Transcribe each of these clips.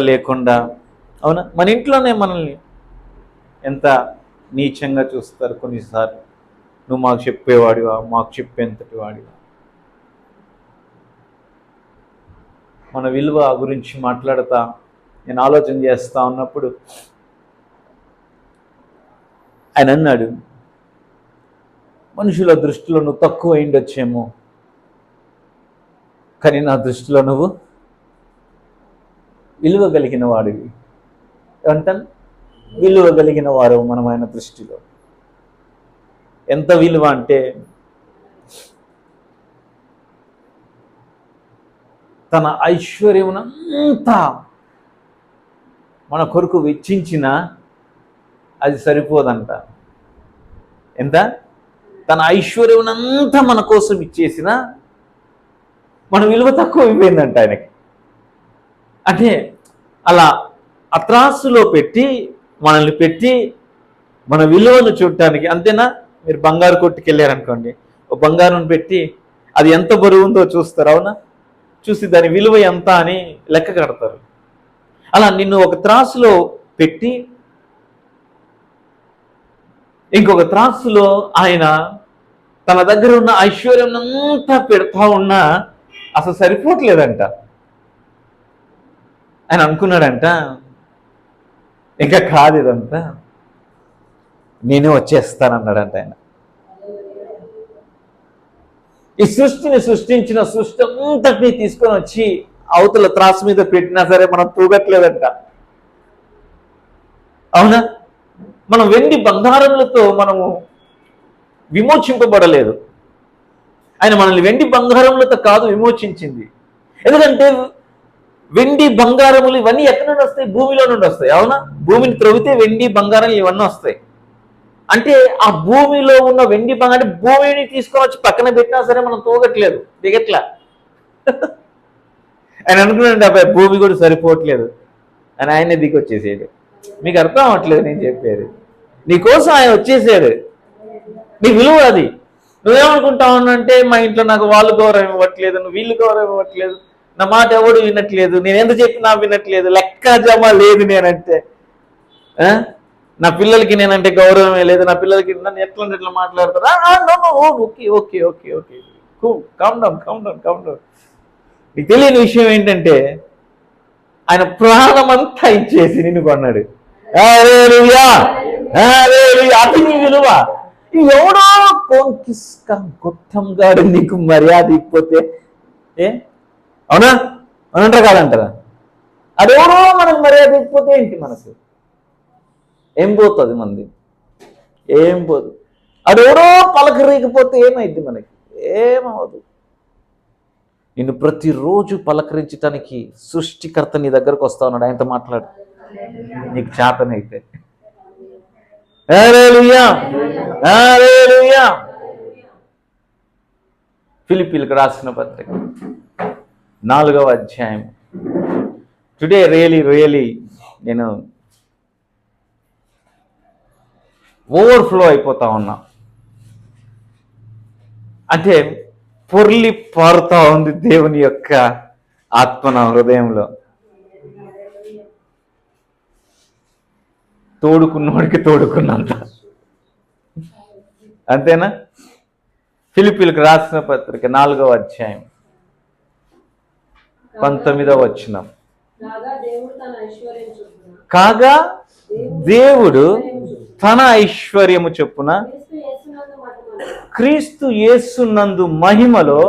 లేకుండా, అవునా, మన ఇంట్లోనే మనల్ని ఎంత నీచంగా చూస్తారు కొన్నిసార్లు. నువ్వు మాకు చెప్పేవాడివా, మాకు చెప్పేంతటి వాడివా. మన విలువ గురించి మాట్లాడతా నేను ఆలోచన చేస్తా ఉన్నప్పుడు ఆయన అన్నాడు, మనుషుల దృష్టిలో నువ్వు తక్కువ అయిండొచ్చేమో, కానీ నా దృష్టిలో నువ్వు విలువ కలిగిన వాడివి. ఏమంటాను? విలువ కలిగిన వారు మనం ఆయన దృష్టిలో. ఎంత విలువ అంటే తన ఐశ్వర్యమునంతా మన కొరకు వెచ్చించిన అది సరిపోదంట. ఎంత? తన ఐశ్వర్యమునంతా మన కోసం ఇచ్చేసిన మన విలువ తక్కువ అయిపోయిందంట ఆయనకి. అంటే అలా అత్రాసులో పెట్టి మనల్ని పెట్టి మన విలువను చూడటానికి. అంతేనా? మీరు బంగారు కొట్టుకు వెళ్ళారనుకోండి, ఒక బంగారం పెట్టి అది ఎంత బరువు ఉందో చూస్తారు, అవునా? చూసి దాని విలువ ఎంత అని లెక్క కడతారు. అలా నిన్ను ఒక త్రాసులో పెట్టి ఇంకొక త్రాసులో ఆయన తన దగ్గర ఉన్న ఐశ్వర్యం అంతా పెడతా ఉన్నా అసలు సరిపోవట్లేదంట. ఆయన అనుకున్నాడంట, ఇంకా కాదు ఇదంతా, నేనే వచ్చేస్తానన్నాడంట ఆయన. ఈ సృష్టిని సృష్టించిన సృష్టి అంతటినీ తీసుకొని వచ్చి అవతల త్రాసు మీద పెట్టినా సరే మనం తూగట్లేదంట, అవునా? మనం వెండి బంగారములతో మనము విమోచింపబడలేదు. ఆయన మనల్ని వెండి బంగారములతో కాదు విమోచించింది. ఎందుకంటే వెండి బంగారములు ఇవన్నీ ఎక్కడి నుండి వస్తాయి? భూమిలో నుండి వస్తాయి, అవునా? భూమిని త్రవ్వితే వెండి బంగారం ఇవన్నీ వస్తాయి. అంటే ఆ భూమిలో ఉన్న వెండి బంగారం భూమిని తీసుకొని వచ్చి పక్కన పెట్టినా సరే మనం తోగట్లేదు, దిగట్లా. ఆయన అనుకున్నాడు, అబ్బాయి భూమి కూడా సరిపోవట్లేదు అని ఆయనే దిగి వచ్చేసాడు. మీకు అర్థం అవ్వట్లేదు నేను చెప్పేది. నీకోసం ఆయన వచ్చేసాడు. నీ విలువ అది. నువ్వేమనుకుంటావు అంటే, మా ఇంట్లో నాకు వాళ్ళు గౌరవం ఇవ్వట్లేదు, నువ్వు వీళ్ళు గౌరవం ఇవ్వట్లేదు, నా మాట ఎవడు వినట్లేదు, నేను ఎంత చెప్పినా వినట్లేదు, లెక్క జమ లేదు నేనంటే, నా పిల్లలకి నేనంటే గౌరవమే లేదు, నా పిల్లలకి నన్ను ఎట్లా మాట్లాడతారు. Okay okay okay okay calm down. నీకు తెలియని విషయం ఏంటంటే ఆయన ప్రాణమంతా ఇచ్చేసి నిన్ను కొన్నాడు. అది నీ విలువ. ఎవడో గొట్టంగాడు నీకు మర్యాద ఇకపోతే అవునా, అనంటారా కాదంటారా? అదెవడో మనకు మర్యాద ఇకపోతే ఏంటి, మనసు ఏం పోతుంది? మంది ఏం పోదు. అదెవడో పలకరీకపోతే ఏమైంది? మనకి ఏమవదు. నిన్ను ప్రతిరోజు పలకరించడానికి సృష్టికర్త నీ దగ్గరకు వస్తా ఉన్నాడు. ఆయనతో మాట్లాడు, నీకు చేతనైతే. హల్లెలూయా, హల్లెలూయా. ఫిలిప్పీలకు రాసిన పత్రిక 4వ అధ్యాయం. టుడే రియలీ నేను ఓవర్ఫ్లో అయిపోతా ఉన్నా. అంటే పొర్లి పారుతా ఉంది దేవుని యొక్క ఆత్మ నా హృదయంలో. తోడుకున్నోడికి తోడుకున్నంత, అంతేనా? ఫిలిప్పీలకు రాసిన పత్రిక 4వ అధ్యాయం 19వ వచనం. కాగా దేవుడు తన ఐశ్వర్యము చొప్పున క్రీస్తు యేసునందు మహిమలో,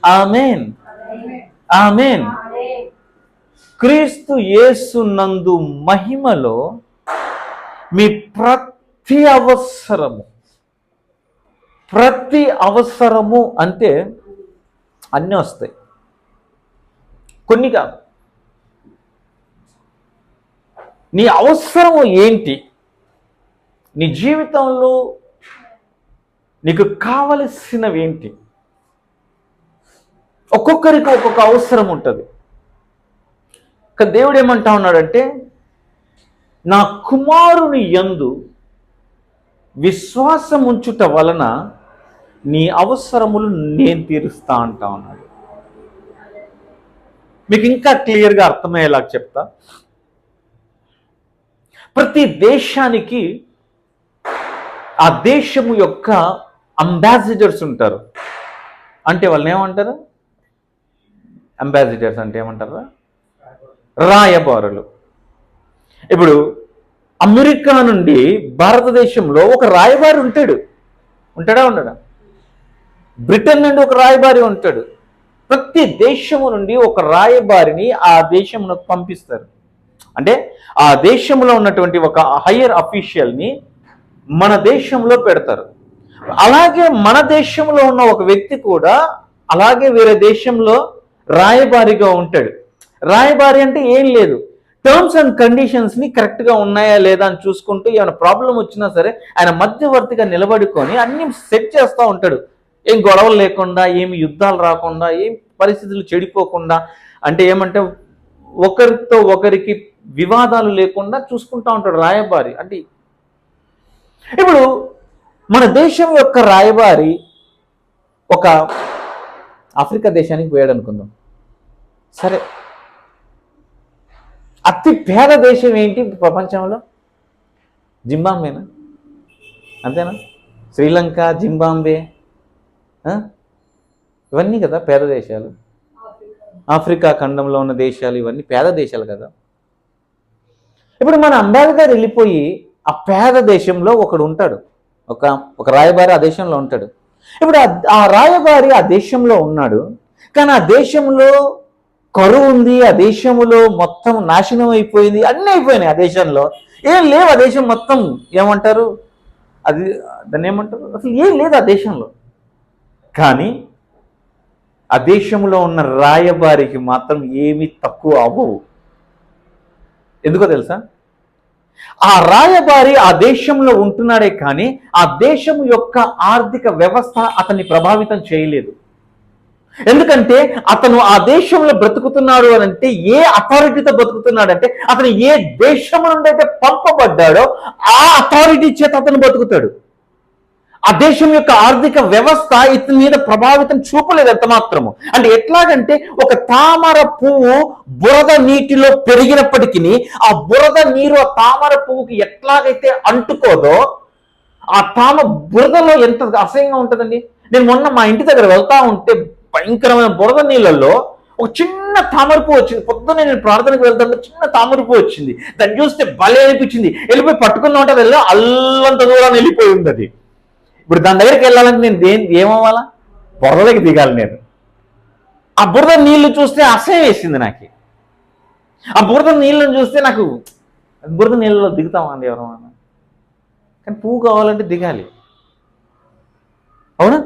ఆమేన్ ఆమేన్, క్రీస్తు యేసునందు మహిమలో మీ ప్రతి అవసరము అంటే అన్నీ వస్తాయి, కొన్ని కాదు. నీ అవసరము ఏంటి? నీ జీవితంలో నీకు కావలసినవి ఏంటి? ఒక్కొక్కరికి ఒక్కొక్క అవసరం ఉంటుంది. కానీ దేవుడు ఏమంటా ఉన్నాడంటే, నా కుమారుని యందు విశ్వాసం ఉంచుట వలన నీ అవసరములు నేను తీరుస్తా అంటా ఉన్నాడు. మీకు ఇంకా క్లియర్గా అర్థమయ్యేలా చెప్తా. ప్రతి దేశానికి ఆ దేశము యొక్క అంబాసిడర్స్ ఉంటారు. అంటే వాళ్ళని ఏమంటారు? అంబాసిడర్స్ అంటే ఏమంటారా? రాయబారులు. ఇప్పుడు అమెరికా నుండి భారతదేశంలో ఒక రాయబారి ఉంటాడా ఉండడా? బ్రిటన్ నుండి ఒక రాయబారి ఉంటాడు. ప్రతి దేశము నుండి ఒక రాయబారిని ఆ దేశమునకు పంపిస్తారు. అంటే ఆ దేశంలో ఉన్నటువంటి ఒక హయ్యర్ అఫీషియల్ని మన దేశంలో పెడతారు. అలాగే మన దేశంలో ఉన్న ఒక వ్యక్తి కూడా అలాగే వేరే దేశంలో రాయబారిగా ఉంటాడు. రాయబారి అంటే ఏం లేదు, టర్మ్స్ అండ్ కండిషన్స్ని కరెక్ట్గా ఉన్నాయా లేదా అని చూసుకుంటూ ఏమైనా ప్రాబ్లం వచ్చినా సరే ఆయన మధ్యవర్తిగా నిలబడుకొని అన్ని సెట్ చేస్తూ ఉంటాడు. ఏం గొడవలు లేకుండా, ఏమి యుద్ధాలు రాకుండా, ఏం పరిస్థితులు చెడిపోకుండా, అంటే ఏమంటే ఒకరితో ఒకరికి వివాదాలు లేకుండా చూసుకుంటూ ఉంటాడు రాయబారి. అంటే ఇప్పుడు మన దేశం యొక్క రాయబారి ఒక ఆఫ్రికా దేశానికి పోయాడు అనుకుందాం. సరే, అతి పేద దేశం ఏంటి ప్రపంచంలో? జింబాబ్వేనా? అంతేనా? శ్రీలంక, జింబాబ్వే, ఇవన్నీ కదా పేద దేశాలు. ఆఫ్రికా ఖండంలో ఉన్న దేశాలు ఇవన్నీ పేద దేశాలు కదా. ఇప్పుడు మన అంబాసిడర్ వెళ్ళిపోయి ఆ పేద దేశంలో ఒకడు ఉంటాడు, ఒక రాయబారి ఆ దేశంలో ఉంటాడు. ఇప్పుడు ఆ రాయబారి ఆ దేశంలో ఉన్నాడు, కానీ ఆ దేశంలో కరువు ఉంది, ఆ దేశంలో మొత్తం నాశనం అయిపోయింది, అన్నీ అయిపోయినాయి. ఆ దేశంలో ఏం లేవు. ఆ దేశం మొత్తం ఏమంటారు, దాన్ని ఏమంటారు, అసలు ఏం లేదు ఆ దేశంలో. కానీ ఆ దేశంలో ఉన్న రాయబారికి మాత్రం ఏమీ తక్కువ అవ్వవు. ఎందుకో తెలుసా? ఆ రాయబారి ఆ దేశంలో ఉంటున్నాడే కానీ ఆ దేశం యొక్క ఆర్థిక వ్యవస్థ అతన్ని ప్రభావితం చేయలేదు. ఎందుకంటే అతను ఆ దేశంలో బ్రతుకుతున్నాడు అని అంటే ఏ అథారిటీతో బ్రతుకుతున్నాడంటే అతను ఏ దేశం నుండి అయితే పంపబడ్డాడో ఆ అథారిటీ చేత అతను బ్రతుకుతాడు. ఆ దేశం యొక్క ఆర్థిక వ్యవస్థ ఇతని మీద ప్రభావితం చూపలేదు ఎంత మాత్రము. అంటే ఎట్లాగంటే ఒక తామర పువ్వు బురద నీటిలో పెరిగినప్పటికీ ఆ బురద నీరు ఆ తామర పువ్వుకి ఎట్లాగైతే అంటుకోదో, ఆ బురదలో ఎంత అసహ్యంగా ఉంటుందండి. నేను మొన్న మా ఇంటి దగ్గర వెళ్తా ఉంటే భయంకరమైన బురద నీళ్ళల్లో ఒక చిన్న తామర పువ్వు వచ్చింది. పొద్దున్న నేను ప్రార్థనకు వెళ్తాను, చిన్న తామర పువ్వు వచ్చింది. దాన్ని చూస్తే భలే అనిపించింది. వెళ్ళిపోయి పట్టుకున్న ఉంటే వెళ్ళి అల్లంత దూరాన్ని వెళ్ళిపోయి ఉంది అది. ఇప్పుడు దాని దగ్గరికి వెళ్ళాలంటే నేను ఏమవ్వాలా? బురదకి దిగాలి నేను. ఆ బురద నీళ్లు చూస్తే అసహ్యం వేసింది నాకు. ఆ బురద నీళ్ళని చూస్తే నాకు బురద నీళ్ళలో దిగుతామండి ఎవరన్నా, కానీ పువ్వు కావాలంటే దిగాలి, అవునా?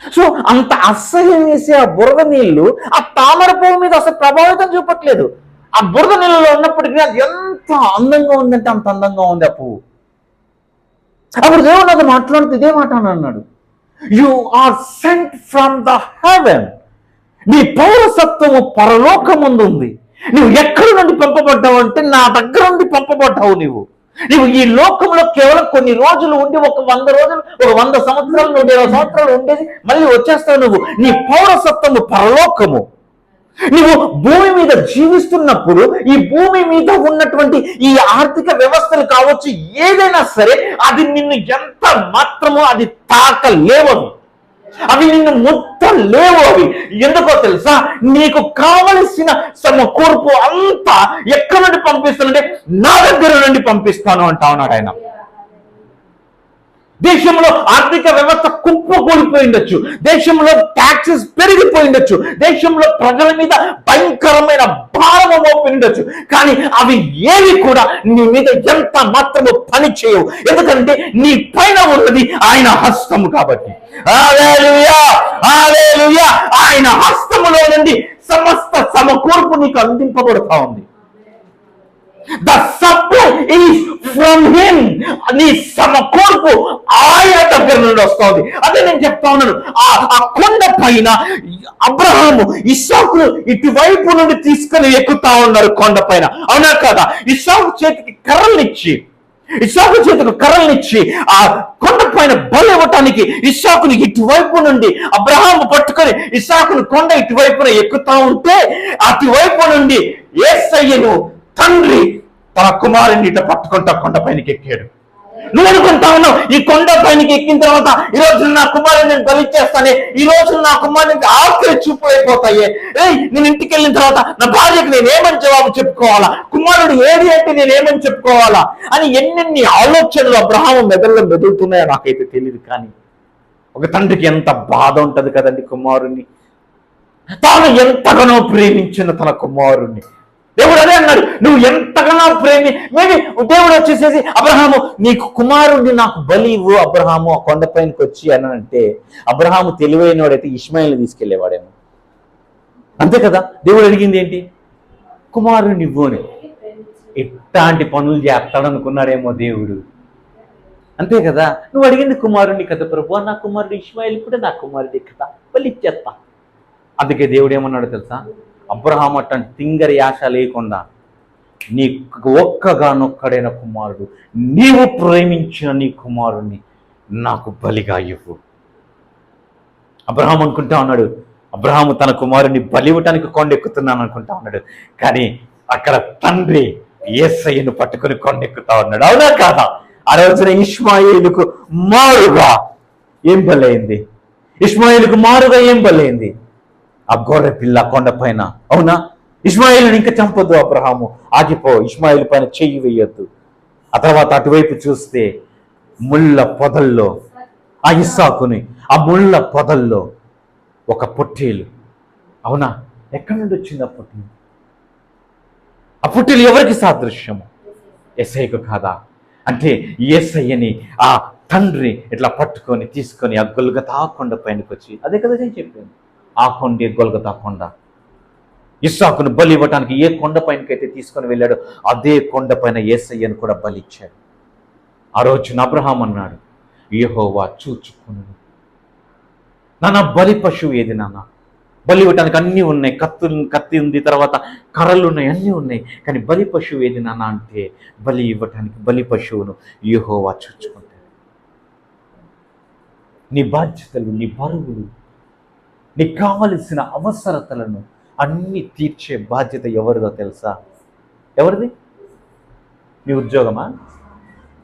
సో అంత అసహ్యం వేసే ఆ బురద నీళ్లు ఆ తామర పువ్వు మీద అసలు ప్రభావితం చూపట్లేదు. ఆ బురద నీళ్ళలో ఉన్నప్పటికీ అది ఎంత అందంగా ఉందంటే అంత అందంగా ఉంది ఆ పువ్వు. అప్పుడు దేవుడు నాతో మాట్లాడుతూ ఇదే మాట అన్నాడు, you are sent from the heaven. నీ పౌరసత్వము పరలోకముందు ఉంది. నువ్వు ఎక్కడి నుండి పంపబడ్డావు అంటే నా దగ్గర నుండి పంపబడ్డావు. నువ్వు ఈ లోకంలో కేవలం కొన్ని రోజులు ఉండి, ఒక 100 రోజులు, ఒక 100 సంవత్సరాలు, 120 సంవత్సరాలు ఉండేది మళ్ళీ వచ్చేస్తావు. నీ పౌరసత్వము పరలోకము. నువ్వు భూమి మీద జీవిస్తున్నప్పుడు ఈ భూమి మీద ఉన్నటువంటి ఈ ఆర్థిక వ్యవస్థలు కావచ్చు, ఏదైనా సరే అది నిన్ను ఎంత మాత్రమో అది తాకలేవవి, అవి నిన్ను ముట్టలేవు. అవి ఎందుకో తెలుసా? నీకు కావలసిన సమకూర్పు అంతా ఎక్కడి నుండి పంపిస్తానంటే నా దగ్గర నుండి పంపిస్తాను అంటా ఉన్నాడు ఆయన. దేశంలో ఆర్థిక వ్యవస్థ కుప్పకూలిపోయిండొచ్చు, దేశంలో ట్యాక్సెస్ పెరిగిపోయిండొచ్చు, దేశంలో ప్రజల మీద భయంకరమైన భారము మోపిండొచ్చు, కానీ అవి ఏవి కూడా నీ మీద ఎంత మాత్రము పని చేయవు. ఎందుకంటే నీ పైన ఉన్నది ఆయన హస్తము కాబట్టి. హల్లెలూయా, హల్లెలూయా. ఆయన హస్తములో నుండి సమస్త సమకూర్పు నీకు అందింపబడుతా ఉంది. The supply is from him. నీ సమకూర్పు ఆయన దగ్గర నుండి వస్తుంది. అదే నేను చెప్తా ఉన్నాను. ఆ కొండ పైన అబ్రహాము ఇస్సాకును ఇటువైపు నుండి తీసుకొని ఎక్కుతా ఉన్నారు కొండ పైన, అవునా కదా? ఇస్సాకు చేతికి కర్రలు ఇచ్చి ఇస్సాకు చేతుకు కర్రలనిచ్చి ఆ కొండ పైన బలి ఇవ్వటానికి ఇస్సాకుని ఇటువైపు నుండి అబ్రహాము పట్టుకొని ఇస్సాకును కొండ ఇటువైపున ఎక్కుతా ఉంటే అటువైపు నుండి యేసయ్యను తండ్రి తన కుమారుని ఇట పట్టుకుంటా కొండ పైనకి ఎక్కాడు. నువ్వు అనుకుంటా ఉన్నావు ఈ కొండ పైనకి ఎక్కిన తర్వాత ఈ రోజు నా కుమారుని నేను బలిచ్చేస్తానే, ఈ రోజు నా కుమారునికి ఆఖరి చూపు అయిపోతాయి, నేను ఇంటికి వెళ్ళిన తర్వాత నా భార్యకు నేనేమని జవాబు చెప్పుకోవాలా, కుమారుడు ఏది అంటే నేనేమని చెప్పుకోవాలా అని ఎన్నెన్ని ఆలోచనలు అబ్రహాము మెదడులో మెదులుతున్నాయో నాకైతే తెలియదు. కానీ ఒక తండ్రికి ఎంత బాధ ఉంటది కదండి, కుమారుణ్ణి తాను ఎంతగానో ప్రేమించిన తన కుమారుణ్ణి దేవుడు అదే అన్నాడు, నువ్వు ఎంతగానో మేబీ దేవుడు వచ్చేసేసి అబ్రహాము నీకు కుమారుడిని నాకు బలి ఇవ్వు అబ్రహాము ఆ కొండపైనకి వచ్చి అని అంటే అబ్రహాము తెలివైనవాడైతే ఇష్మాయిల్ని తీసుకెళ్లేవాడేమో. అంతే కదా, దేవుడు అడిగింది ఏంటి, కుమారుడిని ఇవ్వు అని. ఇట్లాంటి పనులు చేస్తాడనుకున్నాడేమో దేవుడు. అంతే కదా, నువ్వు అడిగింది కుమారుడిని కదా ప్రభు, నా కుమారుడు ఇష్మాయిల్ కూడా నా కుమారుడి కదా, బలి ఇచ్చేస్తా. అందుకే దేవుడు ఏమన్నాడు తెలుసా, అబ్రహాము అట్లాంటి తింగరి యాశ లేకుండా నీ ఒక్కగానొక్కడైన కుమారుడు, నీవు ప్రేమించిన నీ కుమారుణ్ణి నాకు బలిగా ఇవ్వు. అబ్రహాం అనుకుంటా ఉన్నాడు, అబ్రహాము తన కుమారుని బలి ఇవ్వటానికి కొండెక్కుతున్నాను అనుకుంటా ఉన్నాడు. కానీ అక్కడ తండ్రి యేసయ్యను పట్టుకుని కొండెక్కుతా ఉన్నాడు. అవునా కాదా? ఆ రోజున ఇష్మాయిలుకు మారుగా ఏం బలైంది, ఇష్మాయిలుకు మారుగా ఏం బలైంది, ఆ గొర్రె పిల్ల కొండ పైన. అవునా, ఇష్మాయిల్ని ఇంకా చంపొద్దు అబ్రహాము, ఆగిపో, ఇష్మాయిల్ పైన చెయ్యి వేయొద్దు. ఆ తర్వాత అటువైపు చూస్తే ముళ్ళ పొదల్లో ఆ ఇస్సాకుని, ఆ ముళ్ళ పొదల్లో ఒక పొట్టేలు. అవునా, ఎక్కడి నుండి వచ్చింది ఆ పొట్టేలు? ఆ పొట్టేలు ఎవరికి సాదృశ్యము? యేసయ్యకు కాదా? అంటే యేసయ్యని ఆ తండ్రి ఇట్లా పట్టుకొని తీసుకొని ఆ గొల్గొతా కొండ పైనకి వచ్చి, అదే కదా నేను చెప్పాను, ఆ కొండే గొల్గొతా కొండ. ఇస్సాకును బలి ఇవ్వటానికి ఏ కొండ పైనకైతే తీసుకొని వెళ్ళాడో అదే కొండ పైన యేసయ్యను కూడా బలి ఇచ్చాడు. ఆ రోజున అబ్రహాం అన్నాడు, యెహోవా చూచుకును, నాన్న బలి పశువు ఏది నాన్న? బలి ఇవ్వటానికి అన్నీ ఉన్నాయి, కత్తి ఉంది, తర్వాత కర్రలు ఉన్నాయి, అన్నీ ఉన్నాయి, కానీ బలి పశువు ఏది నాన్న అంటే బలి ఇవ్వటానికి బలి పశువును యెహోవా చూచుకుంటాడు. నీ బాధ్యతలు, నీ బరువులు, నీకు కావలసిన అవసరతలను అన్ని తీర్చే బాధ్యత ఎవరిదో తెలుసా? ఎవరిది? మీ ఉద్యోగమా?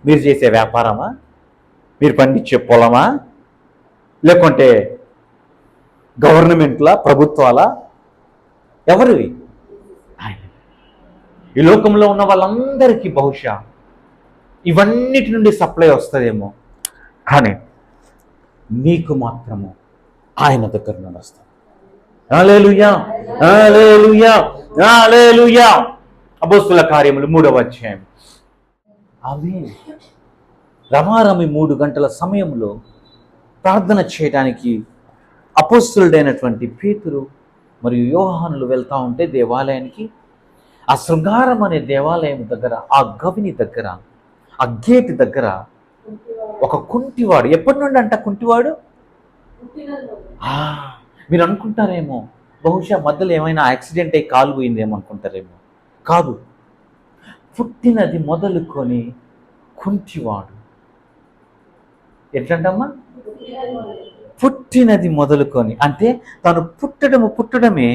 మీరు చేసే వ్యాపారమా? మీరు పండించే పొలమా? లేకుంటే గవర్నమెంట్లా, ప్రభుత్వాలా? ఎవరివి? ఆయన. ఈ లోకంలో ఉన్న వాళ్ళందరికీ బహుశా ఇవన్నిటి నుండి సప్లై వస్తుందేమో, కానీ నీకు మాత్రము ఆయన దగ్గర నుండి వస్తాడు. హల్లెలూయా, హల్లెలూయా, హల్లెలూయా. అపోస్తుల కార్యములు 3వ అధ్యాయం. ఆమేన్. రమారమి 3 గంటల సమయంలో ప్రార్థన చేయడానికి అపోస్తులుడైనటువంటి పేతురు మరియు యోహానులు వెళ్తా ఉంటే దేవాలయానికి, ఆ శృంగారం అనే దేవాలయం దగ్గర, ఆ గవిని దగ్గర, ఆ గేట్ దగ్గర ఒక కుంటివాడు. ఎప్పటి నుండి అంట కుంటివాడు? మీరు అనుకుంటారేమో బహుశా మధ్యలో ఏమైనా యాక్సిడెంట్ అయ్యి కాలు పోయిందేమో అనుకుంటారేమో. కాదు, పుట్టినది మొదలుకొని కుంటివాడు. ఎట్లంటమ్మా? పుట్టినది మొదలుకొని అంటే తను పుట్టడమే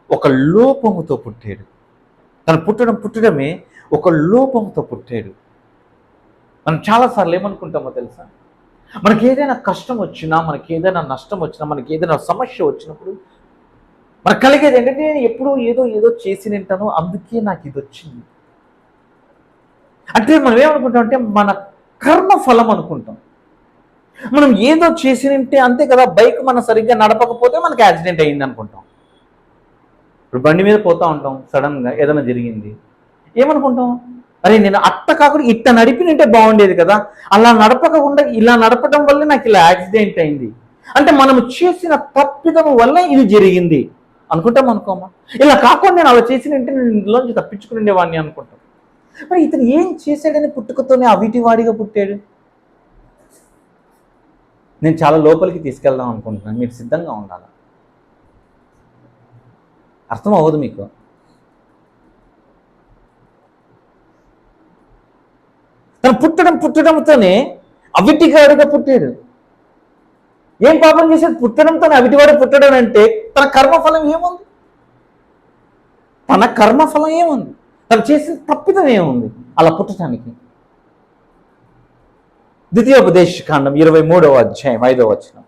ఒక లోపముతో పుట్టాడు. తను పుట్టడమే ఒక లోపంతో పుట్టాడు. మనం చాలాసార్లు ఏమనుకుంటామో తెలుసా, మనకి ఏదైనా కష్టం వచ్చినా, మనకి ఏదైనా నష్టం వచ్చినా, మనకి ఏదైనా సమస్య వచ్చినప్పుడు మనకు కలిగేది ఏంటంటే, నేను ఎప్పుడూ ఏదో చేసి నింటాను, అందుకే నాకు ఇది వచ్చింది అంటే మనం ఏమనుకుంటాం అంటే మన కర్మ ఫలం అనుకుంటాం. మనం ఏదో చేసి నింటే అంతే కదా, బైక్ మనం సరిగ్గా నడపకపోతే మనకి యాక్సిడెంట్ అయ్యింది అనుకుంటాం. ఇప్పుడు బండి మీద పోతా ఉంటాం, సడన్గా ఏదైనా జరిగింది, ఏమనుకుంటాం, అరే నేను అట్ట కాకుండా ఇట్ట నడిపినంటే బాగుండేది కదా, అలా నడపకుండా ఇలా నడపడం వల్ల నాకు ఇలా యాక్సిడెంట్ అయింది అంటే మనం చేసిన తప్పిదం వల్ల ఇది జరిగింది అనుకుంటాం. అనుకోమా, ఇలా కాకుండా నేను అలా చేసినంటే నేను ఇందులోంచి తప్పించుకుని ఉండేవాడిని అనుకుంటాం. మరి ఇతను ఏం చేశాడని పుట్టుకతోనే అవిటివాడిగా పుట్టాడు? నేను చాలా లోపలికి తీసుకెళ్దాం అనుకుంటున్నాను, మీరు సిద్ధంగా ఉండాలి. అర్థం అవ్వదు మీకు. తను పుట్టడంతోనే అవిటిగాడుగా పుట్టాడు. ఏం పాపం చేశాడు? పుట్టడంతో అవిటివాడు పుట్టడం అంటే తన కర్మఫలం ఏముంది? తన కర్మఫలం ఏముంది? తను చేసిన తప్పిదం ఏముంది అలా పుట్టడానికి? ద్వితీయోపదేశకాండం 23వ అధ్యాయం 5వ వచనం.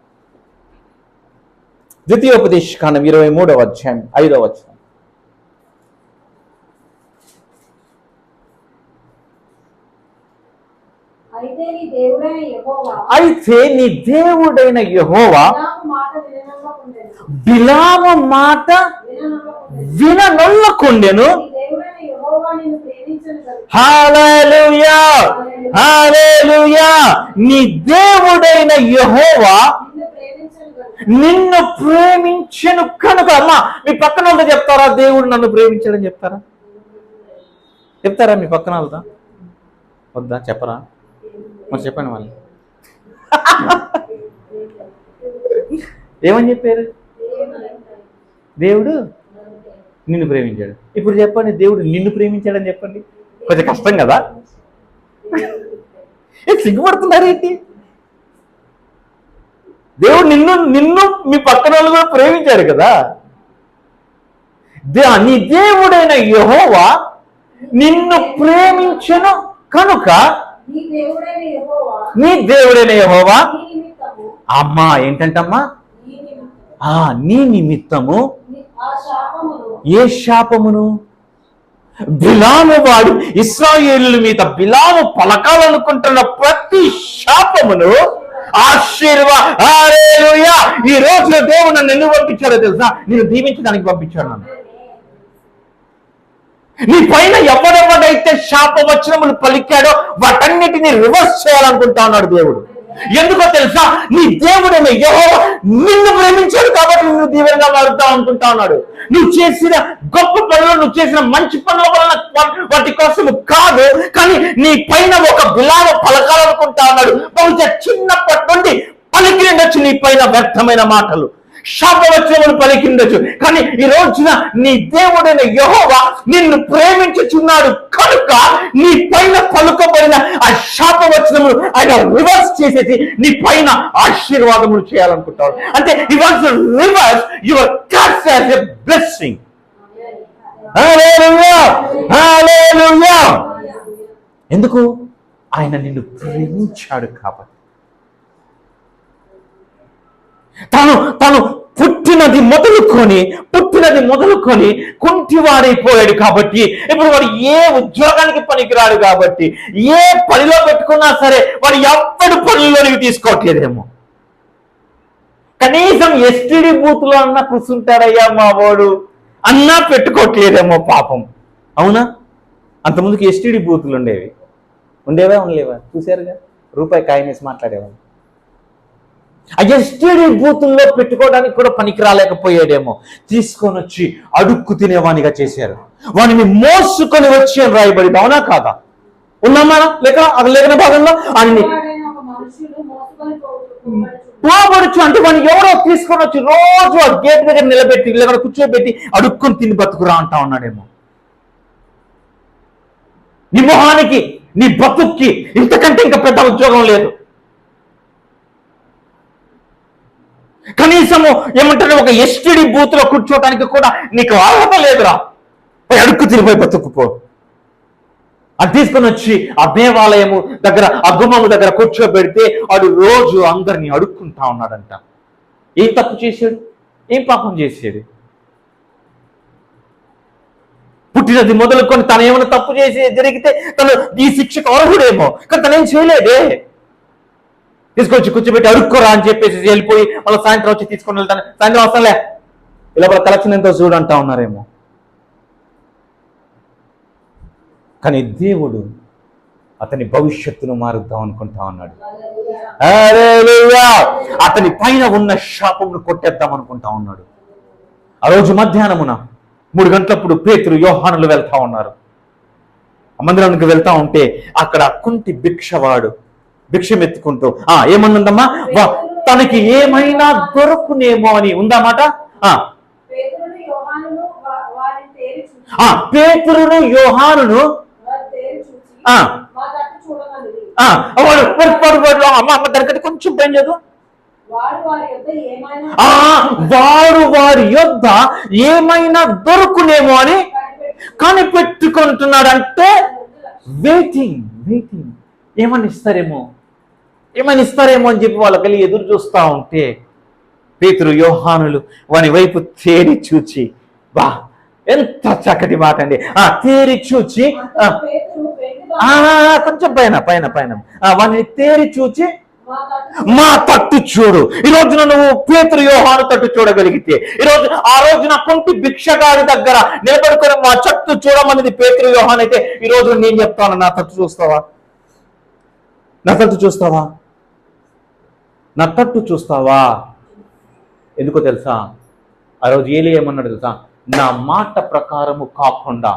ద్వితీయోపదేశకాండం 23వ అధ్యాయం 5వ వచనం. అయితే నీ దేవుడైన యెహోవా బిలాము మాట విననొల్లకుండెను. హల్లెలూయా, హల్లెలూయా. నీ దేవుడైన యెహోవా నిన్ను ప్రేమించెను కనుక. అమ్మా, మీ పక్కన వాళ్ళతో చెప్తారా దేవుడు నన్ను ప్రేమించాడని? చెప్తారా మీ పక్కన వాళ్ళతో? వద్దా? చెప్పరా? మరి చెప్పండి వాళ్ళు. ఏమని చెప్పారు? దేవుడు నిన్ను ప్రేమించాడు. ఇప్పుడు చెప్పండి, దేవుడు నిన్ను ప్రేమించాడని చెప్పండి. కొంచెం కష్టం కదా? సిగ్గుపడుతున్నారేంటి? దేవుడు నిన్ను మీ పక్కన వాళ్ళు కూడా ప్రేమించాడు కదా. నీ దేవుడైన యెహోవా నిన్ను ప్రేమించెను కనుక. నీ దేవుడైన యెహోవా అమ్మా ఏంటంటమ్మా? నీ నిమిత్తము ఏ శాపమును? బిలాము వాడు ఇశ్రాయేలుల మీద బిలాము పలకాలనుకుంటున్న ప్రతి శాపమును హల్లెలూయా. ఈ రోజు దేవుడు నన్ను ఎందుకు పంపించాడో తెలుసా? నేను దీవించడానికి పంపించాడు నన్ను. నీ పైన ఎవడెవడైతే శాపవచనములు పలికాడో వాటన్నిటిని రివర్స్ చేయాలనుకుంటా ఉన్నాడు దేవుడు. ఎందుకో తెలుసా? నీ దేవుడైన యెహోవా నిన్ను ప్రేమించాడు కాబట్టి నువ్వు దీవెనగా మారుతావు అనుకుంటా ఉన్నాడు. నువ్వు చేసిన గొప్ప పనులు, నువ్వు చేసిన మంచి పనుల వలన వాటి కోసం కాదు, కానీ నీ పైన ఒక బిలాము పలకాలనుకుంటా ఉన్నాడు. బహుశా చిన్నప్పటి నుండి పలికిండొచ్చు నీ పైన వ్యర్థమైన మాటలు, శాపవచనములు పలికిండొచ్చు, కానీ ఈ రోజున నీ దేవుడైన యెహోవా నిన్ను ప్రేమించుచున్నాడు కనుక నీ పైన పలుకబడిన ఆ శాపవచనములు ఆయన రివర్స్ చేసేసి నీ పైన ఆశీర్వాదములు చేయాలనుకుంటాడు. అంటే he wants to reverse your curse as a blessing. హల్లెలూయా, హల్లెలూయా. ఎందుకు? ఆయన నిన్ను ప్రేమించాడు కాబట్టి. తను పుట్టినది మొదలుకొని కుంటివాడైపోయాడు కాబట్టి, ఇప్పుడు వాడు ఏ ఉద్యోగానికి పనికిరాడు కాబట్టి, ఏ పనిలో పెట్టుకున్నా సరే వాడు ఎవ్వడు పనిలోనికి తీసుకోవట్లేదేమో. కనీసం ఎస్టీడీ బూత్ లో అన్నా కూర్చుంటాడయ్యా మా వాడు అన్నా పెట్టుకోవట్లేదేమో పాపం. అవునా? అంతకుముందుకు ఎస్టీడీ బూతులు ఉండేవా? చూసారుగా, రూపాయి కాయనేసి మాట్లాడేవాళ్ళు. ఆ ఎస్టీడీ బూతుల్లో పెట్టుకోవడానికి కూడా పనికి రాలేకపోయాడేమో. తీసుకొని వచ్చి అడుక్కు తినేవానిగా చేశారు. వాడిని మోసుకొని వచ్చి అని రాయబడింది. అవునా కాదా? ఉన్నామా? లేఖన భాగంలో అన్ని పోబడుచు అంటే వాడిని ఎవరో తీసుకొని వచ్చి రోజు ఆ గేట్ దగ్గర నిలబెట్టి లేకపోతే కూర్చోబెట్టి అడుక్కొని తిని బతుకురా అంటా ఉన్నాడేమో. నీ మొహానికి, నీ బతుక్కి ఇంతకంటే ఇంకా పెద్ద ఉద్యోగం లేదు. కనీసము ఏమంటారు, ఒక ఎస్టీడీ బూత్ లో కూర్చోటానికి కూడా నీకు అర్హత లేదురా. అడుక్కు తిరిగిపోయి బతుక్కుపో. అది తీసుకొని వచ్చి ఆ దేవాలయము దగ్గర, ఆ గుమ్మము దగ్గర కూర్చోబెడితే వాడు రోజు అందరినీ అడుక్కుంటా ఉన్నాడంట. ఏం తప్పు చేశాడు? ఏం పాపం చేశాడు? పుట్టినది మొదలుకొని తను ఏమైనా తప్పు చేసి జరిగితే తను ఈ శిక్షకు అర్హుడేమో, కానీ తనేం చేయలేదే. తీసుకొచ్చి కూర్చోబెట్టి అడుక్కోరా అని చెప్పేసి వెళ్ళిపోయి మళ్ళీ సాయంత్రం వచ్చి తీసుకొని వెళ్తాను, సాయంత్రం వస్తానులే, ఇలా కలెక్షన్ ఎంతో చూడంటా ఉన్నారేమో. కానీ దేవుడు అతని భవిష్యత్తును మారుద్దాం అనుకుంటా ఉన్నాడు. హల్లెలూయా. అతని పైన ఉన్న శాపమును కొట్టేద్దాం అనుకుంటా ఉన్నాడు. ఆ రోజు మధ్యాహ్నమున 3 గంటలప్పుడు పేతురు, యోహానులు వెళ్తా ఉన్నారు. ఆ మందిరానికి వెళ్తా ఉంటే అక్కడ కుంటి భిక్షవాడు భిక్షమెత్తుకుంటూ ఏమన్నుందమ్మా, తనకి ఏమైనా దొరుకునేమో అని ఉందన్నమాట. పేతురును యోహానును అమ్మ దగ్గర కొంచెం పైన చదువు. వాడు వారి యొద్ద ఏమైనా వాడు వారి యొద్ద ఏమైనా దొరుకునేమో అని కనిపెట్టుకుంటున్నాడంటే వెయిటింగ్. ఏమని ఇస్తారేమో అని చెప్పి వాళ్ళకి ఎదురు చూస్తూ ఉంటే పేతురు యోహానులు వాని వైపు తేరి చూచి, బా ఎంత చక్కటి మాట అండి, తేరి చూచి కొంచెం పైన వాడిని తేరి చూచి మా తట్టు చూడు. ఈ రోజున నువ్వు పేతురు యోహాను తట్టు చూడగలిగితే, ఆ రోజున కొంటి భిక్షగాడి దగ్గర నిలబడుకొని మా తట్టు చూడమనేది పేతురు యోహాను అయితే, ఈ రోజు నేను చెప్తాను, నా తట్టు చూస్తావా? నా తట్టు చూస్తావా? ఎందుకో తెలుసా? ఆ రోజు ఏలి ఏమన్నాడు తెలుసా? నా మాట ప్రకారము కాకుండా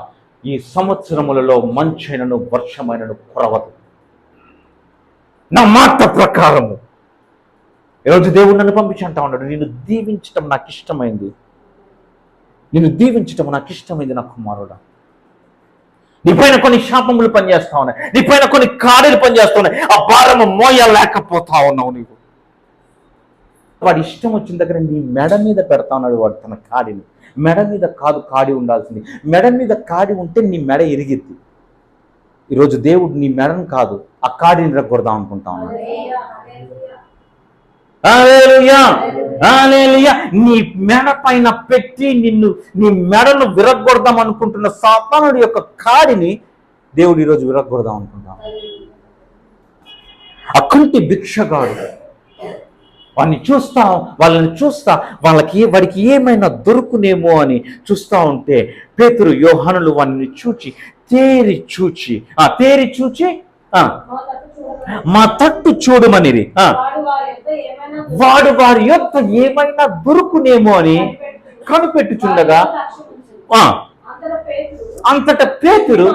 ఈ సంవత్సరములలో మంచైనను వర్షమైనను కురవదు. నా మాట ప్రకారము. ఈరోజు దేవుడు నన్ను పంపించి అంటా ఉన్నాడు, నిన్ను దీవించటం నాకు ఇష్టమైంది నా కుమారుడా. నీ పైన కొన్ని శాపములు పనిచేస్తా ఉన్నాయి, నీ పైన కొన్ని కాడలు పనిచేస్తా ఉన్నాయి, ఆ భారము మోయలేకపోతా ఉన్నావు నీవు. వాడి ఇష్టం వచ్చిన దగ్గర నీ మెడ మీద పెడతా ఉన్నాడు వాడు తన కాడిని. మెడ మీద కాదు కాడి ఉండాల్సింది. మెడ మీద కాడి ఉంటే నీ మెడ ఇరిగిద్ది. ఈరోజు దేవుడు నీ మెడను కాదు, ఆ కాడిని రగ్గొడదాం అనుకుంటా ఉన్నాడు. నీ మెడ పైన పెట్టి నీ మెడను విరగ్గొడదాం అనుకుంటున్న సాతానుడి యొక్క కాడిని దేవుడు ఈరోజు విరగ్గొడదాం అనుకుంటాం. అకంటి భిక్షగాడు వాళ్ళని చూస్తా వాడికి ఏమైనా దొరుకునేమో అని చూస్తా ఉంటే పేతురు యోహానులు వాడిని తేరి చూచి మా తట్టు చూడమనిది. వాడు వారి యొక్క ఏమైనా దొరుకునేమో అని కనిపెట్టుచుండగా అంతట పేతురు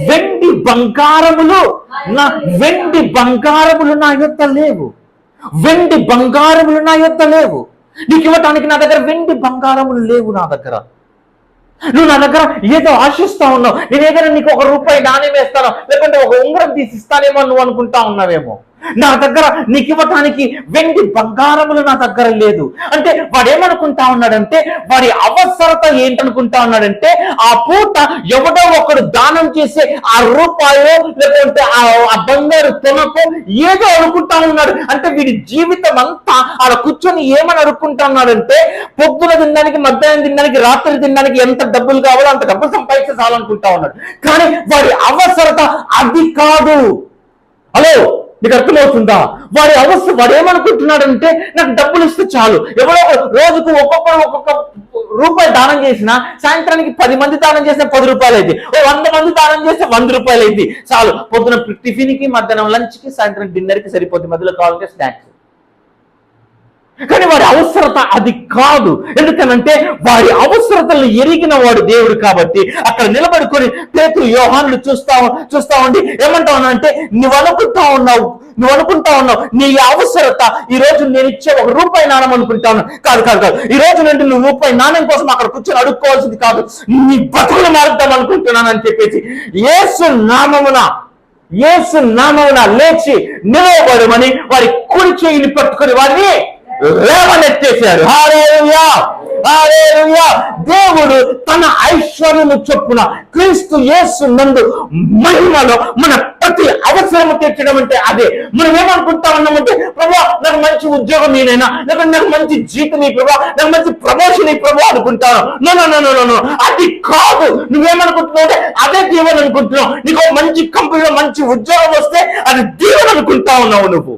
వెండి బంగారములు నా యొద్ద లేవు. నీకు ఇవ్వటానికి నా దగ్గర వెండి బంగారములు లేవు. నువ్వు నా దగ్గర ఏదో ఆశిస్తా ఉన్నావు. నేను ఏదైనా నీకు ₹1 నాణ్యం వేస్తాను, లేకుంటే ఒక ఉంగరం తీసిస్తానేమో నువ్వు అనుకుంటా ఉన్నావేమో. నా దగ్గర నీకు ఇవ్వటానికి వెండి బంగారములు నా దగ్గర లేదు అంటే వాడు ఏమనుకుంటా ఉన్నాడంటే, వాడి అవసరత ఏంటనుకుంటా ఉన్నాడంటే, ఆ పూట ఎవడో ఒకడు దానం చేసే ₹1 లేకుంటే ఆ బంగారు తొనకు ఏదో అనుకుంటా ఉన్నాడు. అంటే వీడి జీవితం అంతా ఆడ కూర్చొని ఏమని అనుకుంటా ఉన్నాడంటే, పొద్దున తినడానికి, మధ్యాహ్నం తినడానికి, రాత్రి తినడానికి ఎంత డబ్బులు కావాలో అంత డబ్బులు సంపాదించే చాలనుకుంటా ఉన్నాడు. కానీ వాడి అవసరత అది కాదు. హలో, నీకు అర్థమవుతుందా? వాడు ఏమనుకుంటున్నాడంటే, నాకు డబ్బులు ఇస్తే చాలు. ఎవరో రోజుకు ఒక్కొక్క ₹1 దానం చేసినా, సాయంత్రానికి 10 మంది దానం చేస్తే ₹10 అయింది. 100 మంది దానం చేస్తే ₹100 అయింది. చాలు. పొద్దున టిఫిన్కి, మధ్యాహ్నం లంచ్కి, సాయంత్రం డిన్నర్కి సరిపోతుంది. మధ్యలో కావాలంటే స్నాక్స్. కానీ వాడి అవసరత అది కాదు. ఎందుకనంటే వాడి అవసరతలను ఎరిగిన వాడు దేవుడు కాబట్టి అక్కడ నిలబడుకొని పేతురు యోహానులు చూస్తా ఉండి ఏమంటావు అంటే, నువ్వు అనుకుంటా ఉన్నావు నీ అవసరత ఈ రోజు నేను ఇచ్చే ₹1 నాణ్యం అనుకుంటాను. కాదు. ఈ రోజు నుండి నువ్వు ₹1 నాణ్యం కోసం అక్కడ కూర్చొని అడుక్కోవాల్సింది కాదు, నీ బతుకులు మారుద్దాం అనుకుంటున్నాను అని చెప్పేసి యేసు నామమున లేచి నిలవబడమని వారి కుడి చేయిని పట్టుకొని వారిని లేవనెత్తేశారు. దేవుడు తన ఐశ్వర్యము చొప్పున క్రీస్తు యేసు నందు మహిమలో మన ప్రతి అవసరము తీర్చడం అంటే అదే. మనం ఏమనుకుంటా ఉన్నామంటే, ప్రభా నాకు మంచి ఉద్యోగం నేనైనా, లేకపోతే నాకు మంచి జీతం ఈ ప్రభా, నాకు మంచి ప్రమోషన్ ఈ ప్రభా అనుకుంటాను. నో, అది కాదు. నువ్వేమనుకుంటున్నావు అంటే అదే దీవెన అనుకుంటున్నావు. నీకు మంచి కంపెనీలో మంచి ఉద్యోగం వస్తే అది దీవెన అనుకుంటా ఉన్నావు. నువ్వు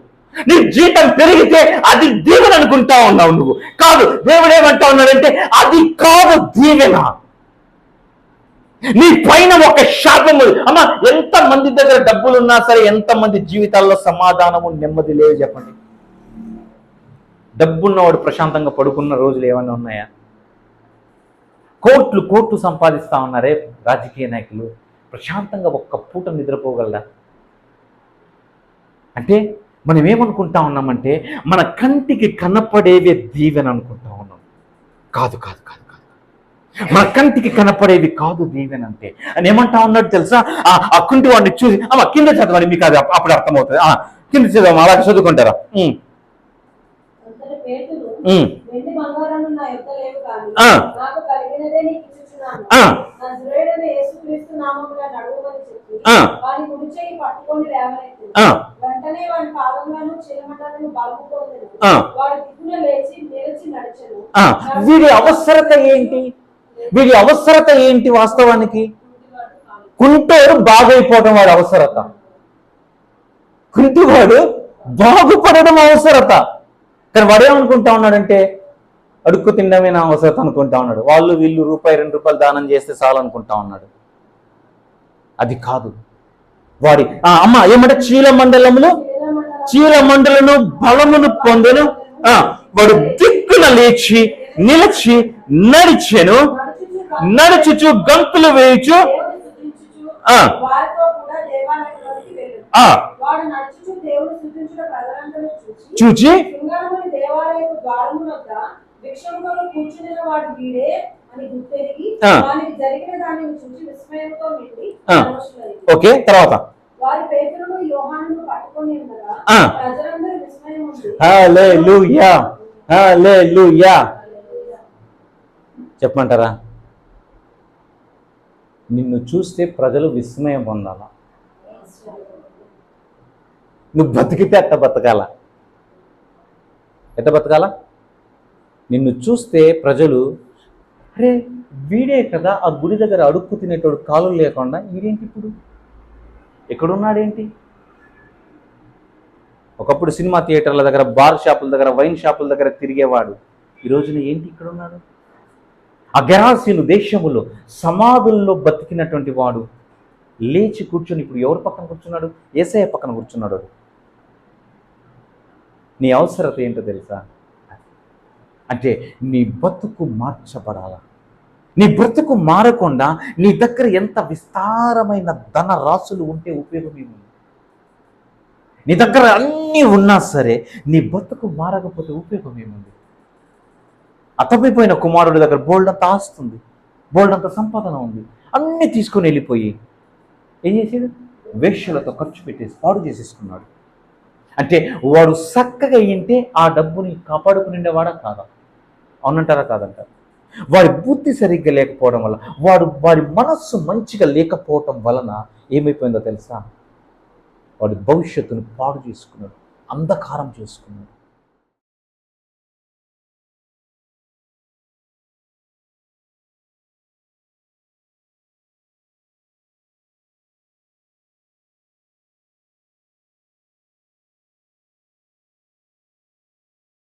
నీ జీతం పెరిగితే అది దీవెన అనుకుంటా ఉన్నావు. నువ్వు కాదు. దేవుడు ఏమంటా ఉన్నాడంటే, అది కాదు దీవెన. నీ పైన ఒక శాపము. అమ్మా, ఎంత మంది దగ్గర డబ్బులు ఉన్నా సరే, ఎంత మంది జీవితాల్లో సమాధానము, నెమ్మది లేదు చెప్పండి. డబ్బున్నవాడు ప్రశాంతంగా పడుకున్న రోజులు ఏమైనా ఉన్నాయా? కోట్లు సంపాదిస్తా ఉన్నారే రాజకీయ నాయకులు, ప్రశాంతంగా ఒక్క పూట నిద్రపోగలరా? అంటే మనం ఏమనుకుంటా ఉన్నామంటే, మన కంటికి కనపడేవే దీవెన అనుకుంటా ఉన్నాం. కాదు. మన కంటికి కనపడేది కాదు దీవెన అంటే అని ఏమంటా ఉన్నాడు తెలుసా? ఆ కుంటి వాడిని చూసి కింద చదవండి, మీకు అది అప్పుడు అర్థమవుతుంది. కింద చదవం, అలా చదువుకుంటారా? అంతటి పేతురు, ఉమ్. వెండి బంగారములు నా యొద్ద లేవు కానీ ఆ. నాకు కలిగినదే నీకు ఇచ్చుచున్నాను. ఆ. నజరేయుడైన యేసుక్రీస్తు నామమున నడువమని చెప్పి ఆ. వాని కుడి చెయ్యి పట్టుకొని లేవనెత్తెను. ఆ. వెంటనే వాని పాదములను చీలమండలను బలము పొందెను. ఆ. వాడు దిక్కున లేచి నిలిచి నడిచెను. వీడి అవసరత ఏంటి? వీడి అవసరత ఏంటి? వాస్తవానికి కుంటోడు బాగైపోవడం వాడి అవసరత, కుంటివాడు బాగుపడడం అవసరత. కానీ వాడేమనుకుంటా ఉన్నాడంటే అడుక్కు తినడమే నా అవసరత అనుకుంటా ఉన్నాడు. వాళ్ళు వీళ్ళు రూపాయి 2 రూపాయలు దానం చేస్తే చాలు అనుకుంటా ఉన్నాడు. అది కాదు. వాడి అమ్మ ఏమంటే చీలమండలను బలమును పొందెను. వాడు దిక్కున లేచి నిలిచి నడుచుచు గంతులు వేయుచు వారితో కూడా దేవాలయంలోకి వెళ్ళెను. వాడు నడుచుచు దేవుని స్తుతించుట ప్రజలందరూ చూచి శృంగారముని దేవాలయపు ద్వారము వద్ద భిక్షములో కూర్చుని వాడు వీడే అని గుర్తెరిగి వానికి జరిగిన దానిని చూసి విస్మయంతో నిండి పరవశులైరి. ఓకే, తర్వాత వారి పేతురును యోహానును పట్టుకొని ఉండగా ప్రజలందరూ విస్మయం ఉంది. హల్లెలూయా, హల్లెలూయా చెప్పమంటారా? నిన్ను చూస్తే ప్రజలు విస్మయం పొందాలా? నువ్వు బతికితే ఎట్ట బతకాల? నిన్ను చూస్తే ప్రజలు అరే వీడే కదా ఆ గుడి దగ్గర అడుక్కు తినేటోడు, కాలు లేకుండా వీడేంటి ఇప్పుడు ఎక్కడున్నాడేంటి? ఒకప్పుడు సినిమా థియేటర్ల దగ్గర, బార్ షాపుల దగ్గర, వైన్ షాపుల దగ్గర తిరిగేవాడు ఈ రోజున ఏంటి ఇక్కడ ఉన్నాడు? ఆ గెరాసీను దేశములో సమాధుల్లో బతికినటువంటి వాడు లేచి కూర్చొని ఇప్పుడు ఎవరు పక్కన కూర్చున్నాడు? యేసయ్య పక్కన కూర్చున్నాడు. నీ అవసరత ఏంటో తెలుసా? అంటే నీ బతుకు మార్చబడాలా? నీ బ్రతుకు మారకుండా నీ దగ్గర ఎంత విస్తారమైన ధన రాసులు ఉంటే ఉపయోగం ఏముంది? నీ దగ్గర అన్నీ ఉన్నా సరే నీ బతుకు మారకపోతే ఉపయోగం ఏముంది? అతమైపోయిన కుమారుడి దగ్గర బోల్డంత ఆస్తుంది, బోల్డంత సంపాదన ఉంది, అన్నీ తీసుకొని వెళ్ళిపోయి ఏం చేసేది? వేశ్యలతో ఖర్చు పెట్టేసి పాడు చేసేసుకున్నాడు. అంటే వాడు చక్కగా అయ్యింటే ఆ డబ్బుని కాపాడుకునేవాడా కాదా? అవునంటారా? కాదంటారా? వాడి బుద్ధి సరిగ్గా లేకపోవడం వల్ల, వాడి మనస్సు మంచిగా లేకపోవటం వలన ఏమైపోయిందో తెలుసా? వాడి భవిష్యత్తును పాడు చేసుకున్నాడు, అంధకారం చేసుకున్నాడు.